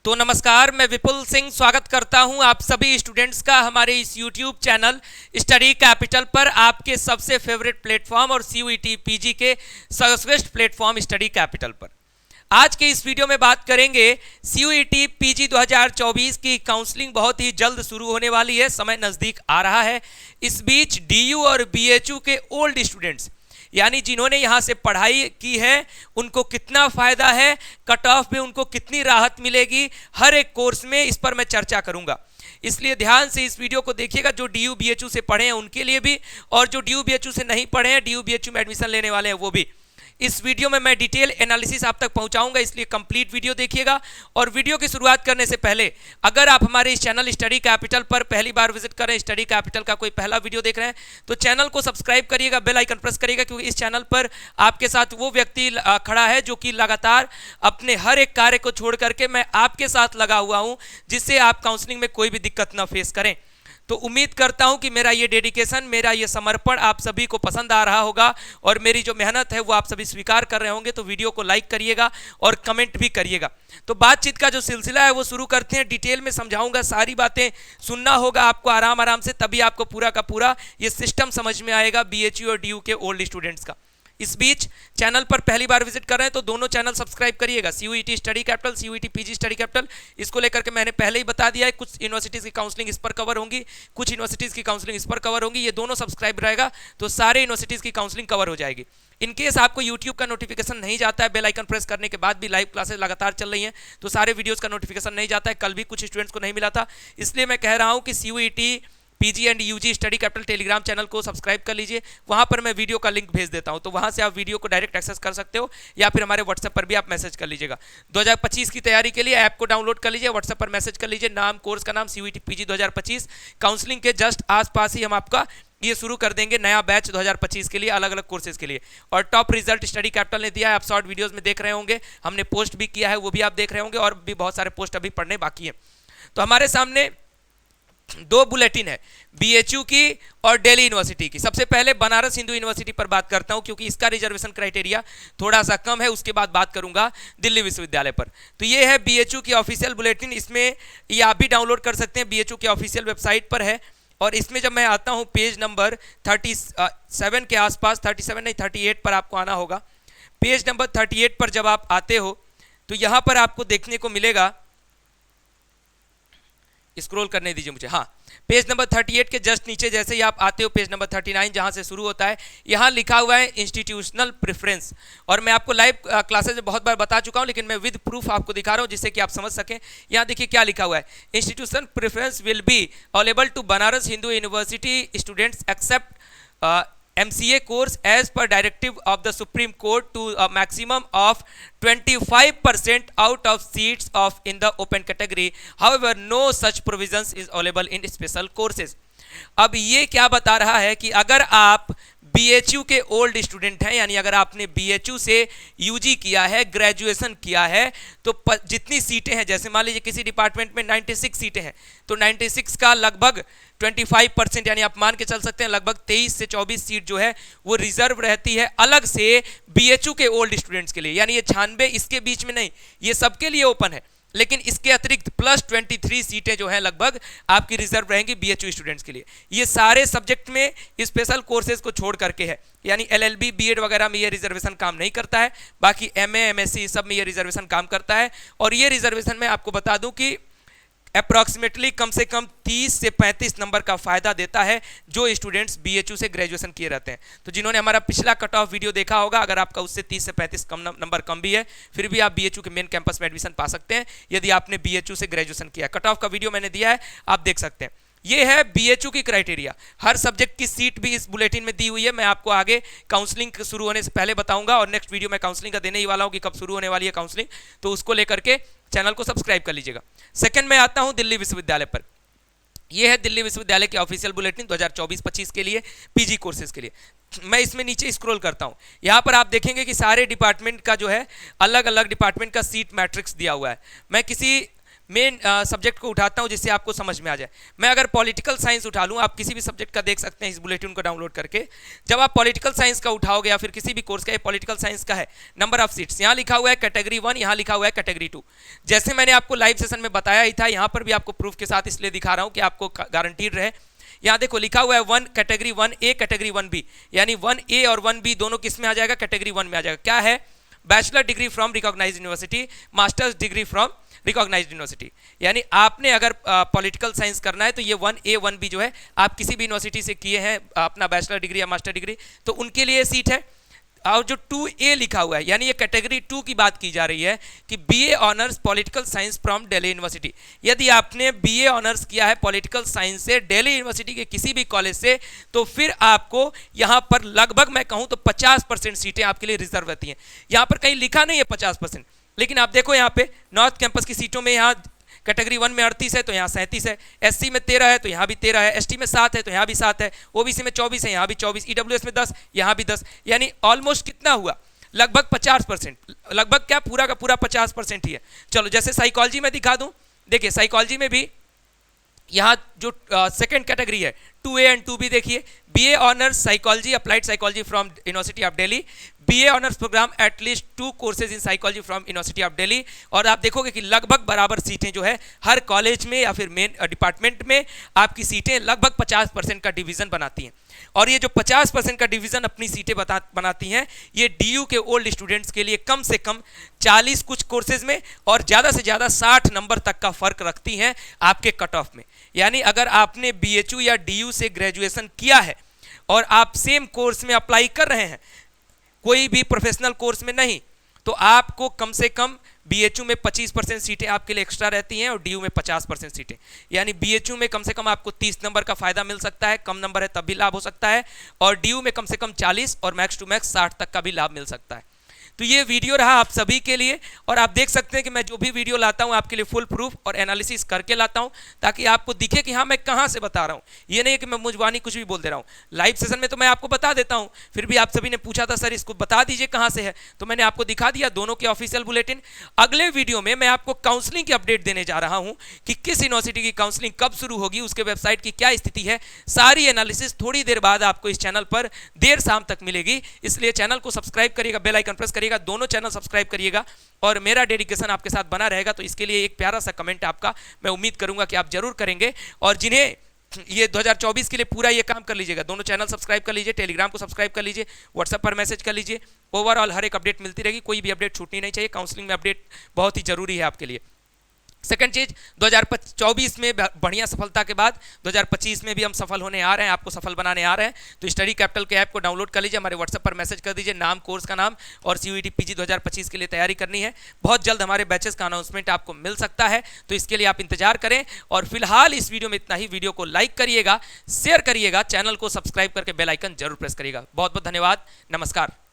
तो नमस्कार, मैं विपुल सिंह स्वागत करता हूं आप सभी स्टूडेंट्स का हमारे इस YouTube चैनल स्टडी कैपिटल पर, आपके सबसे फेवरेट प्लेटफॉर्म और CUET PG के सर्वश्रेष्ठ प्लेटफॉर्म स्टडी कैपिटल पर। आज के इस वीडियो में बात करेंगे CUET PG 2024 की काउंसलिंग बहुत ही जल्द शुरू होने वाली है, समय नज़दीक आ रहा है। इस बीच DU और BHU के ओल्ड स्टूडेंट्स यानी जिन्होंने यहाँ से पढ़ाई की है उनको कितना फ़ायदा है, कट ऑफ में उनको कितनी राहत मिलेगी, हर एक कोर्स में इस पर मैं चर्चा करूँगा। इसलिए ध्यान से इस वीडियो को देखिएगा, जो DU BHU से पढ़े हैं उनके लिए भी, और जो DU BHU से नहीं पढ़े हैं, DU BHU में एडमिशन लेने वाले हैं वो भी। इस वीडियो में मैं डिटेल एनालिसिस आप तक पहुंचाऊंगा, इसलिए कंप्लीट वीडियो देखिएगा। और वीडियो की शुरुआत करने से पहले अगर आप हमारे इस चैनल स्टडी कैपिटल पर पहली बार विजिट करें, स्टडी कैपिटल का कोई पहला वीडियो देख रहे हैं तो चैनल को सब्सक्राइब करिएगा, बेल आइकन प्रेस करिएगा, क्योंकि इस चैनल पर आपके साथ वो व्यक्ति खड़ा है जो कि लगातार अपने हर एक कार्य को छोड़ करके मैं आपके साथ लगा हुआ हूँ, जिससे आप काउंसलिंग में कोई भी दिक्कत ना फेस करें। तो उम्मीद करता हूं कि मेरा ये डेडिकेशन, मेरा ये समर्पण आप सभी को पसंद आ रहा होगा और मेरी जो मेहनत है वो आप सभी स्वीकार कर रहे होंगे। तो वीडियो को लाइक करिएगा और कमेंट भी करिएगा। तो बातचीत का जो सिलसिला है वो शुरू करते हैं। डिटेल में समझाऊंगा, सारी बातें सुनना होगा आपको आराम आराम से, तभी आपको पूरा का पूरा ये सिस्टम समझ में आएगा BHU और DU के ओल्ड स्टूडेंट्स का। इस बीच चैनल पर पहली बार विजिट कर रहे हैं तो दोनों चैनल सब्सक्राइब करिएगा, CUET study capital, CUET PG study capital. इसको लेकर के मैंने पहले ही बता दिया है, कुछ यूनिवर्सिटीज़ की काउंसलिंग इस पर कवर होंगी, कुछ यूनिवर्सिटीज़ की काउंसलिंग इस पर कवर होंगी। ये दोनों सब्सक्राइब रहेगा तो सारे यूनिवर्सिटीज़ की काउंसलिंग कवर हो जाएगी। इन केस आपको YouTube का नोटिफिकेशन नहीं जाता है, बेल आइकन प्रेस करने के बाद भी लाइव क्लासेस लगातार चल रही हैं तो सारे वीडियोज़ का नोटिफिकेशन नहीं जाता है। कल भी कुछ स्टूडेंट्स को नहीं मिला था, इसलिए मैं कह रहा हूँ कि CUET PG and UG study capital Telegram channel को सब्सक्राइब कर लीजिए। वहां पर मैं वीडियो का लिंक भेज देता हूं, तो वहां से आप वीडियो को डायरेक्ट एक्सेस कर सकते हो, या फिर हमारे व्हाट्सएप पर भी आप मैसेज कर लीजिएगा। 2025 की तैयारी के लिए ऐप को डाउनलोड कर लीजिए, व्हाट्सएप पर मैसेज कर लीजिए, नाम कोर्स का नाम CUET PG 2025। काउंसलिंग के जस्ट आसपास ही हम आपका ये शुरू कर देंगे नया बैच 2025 के लिए, अलग अलग कोर्सेज के लिए। और टॉप रिजल्ट स्टडी कैपिटल ने दिया है, आप शॉर्ट वीडियोस में देख रहे होंगे, हमने पोस्ट भी किया है, वो भी आप देख रहे होंगे, और भी बहुत सारे पोस्ट अभी पढ़ने बाकी हैं। तो हमारे सामने दो बुलेटिन है, BHU की और दिल्ली यूनिवर्सिटी की। सबसे पहले बनारस हिंदू यूनिवर्सिटी पर बात करता हूं, क्योंकि इसका रिजर्वेशन क्राइटेरिया थोड़ा सा कम है। उसके बाद बात करूंगा दिल्ली विश्वविद्यालय पर। तो ये है BHU की ऑफिशियल बुलेटिन, इसमें ये आप भी डाउनलोड कर सकते हैं, BHU की ऑफिशियल वेबसाइट पर है। और इसमें जब मैं आता हूं पेज नंबर 37 के आसपास, 37 नहीं 38 पर आपको आना होगा। पेज नंबर 38 पर जब आप आते हो तो यहां पर आपको देखने को मिलेगा, स्क्रॉल करने दीजिए मुझे, हाँ, पेज नंबर 38 के जस्ट नीचे जैसे ही आप आते हो, पेज नंबर 39 जहां से शुरू होता है, यहां लिखा हुआ है इंस्टीट्यूशनल प्रेफरेंस। और मैं आपको लाइव क्लासेज में बहुत बार बता चुका हूं, लेकिन मैं विद प्रूफ आपको दिखा रहा हूं जिससे कि आप समझ सकें। यहां देखिए क्या लिखा हुआ है, institution preference will be available to Banaras Hindu university students except MCA course as per directive of the Supreme Court to a maximum of 25% out of seats of in the open category. However, no such provisions is available in special courses. अब ये क्या बता रहा है कि अगर आप BHU के ओल्ड स्टूडेंट हैं, यानी अगर आपने BHU से UG किया है, ग्रेजुएशन किया है, तो जितनी सीटें हैं, जैसे मान लीजिए किसी डिपार्टमेंट में 96 सीटें हैं, तो 96 का लगभग 25%, यानी आप मान के चल सकते हैं लगभग 23 से 24 सीट जो है वो रिजर्व रहती है अलग से BHU के ओल्ड स्टूडेंट्स के लिए। यानी ये 96 इसके बीच में नहीं, ये सबके लिए ओपन है, लेकिन इसके अतिरिक्त प्लस 23 सीटें जो है लगभग आपकी रिजर्व रहेंगी BHU स्टूडेंट्स के लिए। ये सारे सब्जेक्ट में स्पेशल कोर्सेज को छोड़ करके है, यानी LLB BEd वगैरह में ये रिजर्वेशन काम नहीं करता है, बाकी MA MSc सब में ये रिजर्वेशन काम करता है। और ये रिजर्वेशन में आपको बता दूं कि अप्रॉक्सीमेटली कम से कम 30 से 35 नंबर का फायदा देता है जो स्टूडेंट्स BHU से ग्रेजुएशन किए रहते हैं। तो जिन्होंने हमारा पिछला कट ऑफ वीडियो देखा होगा, अगर आपका उससे 30 से 35 कम नंबर कम भी है, फिर भी आप BHU के मेन कैंपस में एडमिशन पा सकते हैं यदि आपने BHU से ग्रेजुएशन किया। कट ऑफ का वीडियो मैंने दिया है, आप देख सकते हैं। ये है BHU की क्राइटेरिया, हर सब्जेक्ट की सीट भी इस बुलेटिन में दी हुई है। मैं आपको आगे काउंसलिंग शुरू होने से पहले बताऊंगा, और नेक्स्ट वीडियो में काउंसलिंग का देने ही वाला हूं कि कब शुरू होने वाली है काउंसलिंग, तो उसको लेकर के चैनल को सब्सक्राइब कर लीजिएगा। सेकंड में आता हूं दिल्ली विश्वविद्यालय पर। यह है दिल्ली विश्वविद्यालय की ऑफिशियल बुलेटिन 2024-25 के लिए, PG कोर्सेज के लिए। मैं इसमें नीचे स्क्रॉल करता हूं, यहां पर आप देखेंगे कि सारे डिपार्टमेंट का जो है अलग अलग डिपार्टमेंट का सीट मैट्रिक्स दिया हुआ है। मैं किसी मेन सब्जेक्ट को उठाता हूं जिससे आपको समझ में आ जाए। मैं अगर पॉलिटिकल साइंस उठा लूं, आप किसी भी सब्जेक्ट का देख सकते हैं इस बुलेटिन को डाउनलोड करके। जब आप पॉलिटिकल साइंस का उठाओगे या फिर किसी भी कोर्स का, ये पॉलिटिकल साइंस का है, नंबर ऑफ सीट्स यहाँ लिखा हुआ है कैटेगरी 1, यहाँ लिखा हुआ है कैटेगरी 2। जैसे मैंने आपको लाइव सेशन में बताया ही था, यहाँ पर भी आपको प्रूफ के साथ इसलिए दिखा रहा हूँ कि आपको गारंटीड रहे। यहाँ देखो लिखा हुआ है 1 कैटेगरी 1A कैटेगरी 1B, यानी 1A और 1B दोनों किस में आ जाएगा, कैटेगरी 1 में आ जाएगा। क्या है, bachelor degree from recognised university, masters degree from recognised university. यानी आपने अगर पॉलिटिकल साइंस करना है तो ये 1A 1B जो है आप किसी भी यूनिवर्सिटी से किए हैं अपना बैचलर डिग्री या मास्टर डिग्री, तो उनके लिए सीट है। और जो 2A लिखा हुआ है, यानी ये कैटेगरी 2 की बात की जा रही है कि BA honours political science from Delhi university. यदि आपने BA ऑनर्स किया है पॉलिटिकल साइंस से दिल्ली यूनिवर्सिटी के किसी भी कॉलेज से, तो फिर आपको यहाँ पर लगभग मैं कहूँ तो 50% सीटें आपके लिए रिजर्व रहती हैं। यहाँ पर कहीं लिखा नहीं है 50%, लेकिन आप देखो यहाँ पे नॉर्थ कैंपस की सीटों में यहाँ कैटेगरी 1 में 38 है तो यहाँ 37 है, SC में 13 है तो यहाँ भी 13 है, ST में 7 है तो यहाँ भी 7 है, OBC में 24 है यहाँ भी 24, EWS में 10 यहाँ भी 10, यानी ऑलमोस्ट कितना हुआ, लगभग 50%, लगभग क्या पूरा का पूरा 50% ही है। चलो जैसे साइकोलॉजी में दिखा दूं, देखिए साइकोलॉजी में भी यहाँ जो सेकंड कैटेगरी है 2A एंड 2B, देखिए BA honours psychology applied psychology from university of Delhi, BA honours programme at least 2 courses in psychology from university of Delhi. और आप देखोगे कि लगभग बराबर सीटें जो है हर कॉलेज में या फिर मेन डिपार्टमेंट में आपकी सीटें लगभग 50% का डिवीजन बनाती हैं। और ये जो 50% का डिवीजन अपनी सीटें बनाती हैं, ये DU के ओल्ड स्टूडेंट्स के लिए कम से कम 40 कुछ कोर्सेज में और ज़्यादा से ज़्यादा 60 नंबर तक का फर्क रखती हैं आपके कट ऑफ में। यानी अगर आपने BHU या DU से ग्रेजुएशन किया है और आप सेम कोर्स में अप्लाई कर रहे हैं, कोई भी प्रोफेशनल कोर्स में नहीं, तो आपको कम से कम BHU में 25% सीटें आपके लिए एक्स्ट्रा रहती हैं और DU में 50% सीटें। यानी BHU में कम से कम आपको 30 नंबर का फायदा मिल सकता है, कम नंबर है तब भी लाभ हो सकता है, और DU में कम से कम 40 और मैक्स टू मैक्स 60 तक का भी लाभ मिल सकता है। तो ये वीडियो रहा आप सभी के लिए, और आप देख सकते हैं कि मैं जो भी वीडियो लाता हूं आपके लिए फुल प्रूफ और एनालिसिस करके लाता हूं, ताकि आपको दिखे कि हाँ मैं कहां से बता रहा हूं। ये नहीं कि मैं मुंजवानी कुछ भी बोल दे रहा हूं। लाइव सेशन में तो मैं आपको बता देता हूं, फिर भी आप सभी ने पूछा था सर इसको बता दीजिए कहां से है, तो मैंने आपको दिखा दिया दोनों के ऑफिशियल बुलेटिन। अगले वीडियो में मैं आपको काउंसलिंग की अपडेट देने जा रहा हूं कि किस यूनिवर्सिटी की काउंसलिंग कब शुरू होगी, उसके वेबसाइट की क्या स्थिति है, सारी एनालिसिस थोड़ी देर बाद आपको इस चैनल पर देर शाम तक मिलेगी। इसलिए चैनल को सब्सक्राइब करिएगा, बेल आइकन प्रेस करिएगा, दोनों चैनल सब्सक्राइब करिएगा, और मेरा डेडिकेशन आपके साथ बना रहेगा। तो इसके लिए एक प्यारा सा कमेंट आपका मैं उम्मीद करूंगा कि आप जरूर करेंगे। और जिन्हें ये 2024 के लिए पूरा ये काम कर लीजिएगा, दोनों चैनल सब्सक्राइब कर लीजिए, टेलीग्राम को सब्सक्राइब कर लीजिए, व्हाट्सएप पर मैसेज कर लीजिए। ओवरऑल हर एक अपडेट मिलती रहेगी, कोई भी अपडेट छूटनी नहीं चाहिए। काउंसलिंग में अपडेट बहुत ही जरूरी है आपके लिए। सेकंड चीज, 2024 में बढ़िया सफलता के बाद 2025 में भी हम सफल होने आ रहे हैं, आपको सफल बनाने आ रहे हैं। तो स्टडी कैपिटल के ऐप को डाउनलोड कर लीजिए, हमारे व्हाट्सएप पर मैसेज कर दीजिए नाम, कोर्स का नाम, और CUET PG 2025 के लिए तैयारी करनी है। बहुत जल्द हमारे बैचेस का अनाउंसमेंट आपको मिल सकता है, तो इसके लिए आप इंतजार करें। और फिलहाल इस वीडियो में इतना ही। वीडियो को लाइक करिएगा, शेयर करिएगा, चैनल को सब्सक्राइब करके बेल आइकन जरूर प्रेस करिएगा। बहुत बहुत धन्यवाद, नमस्कार।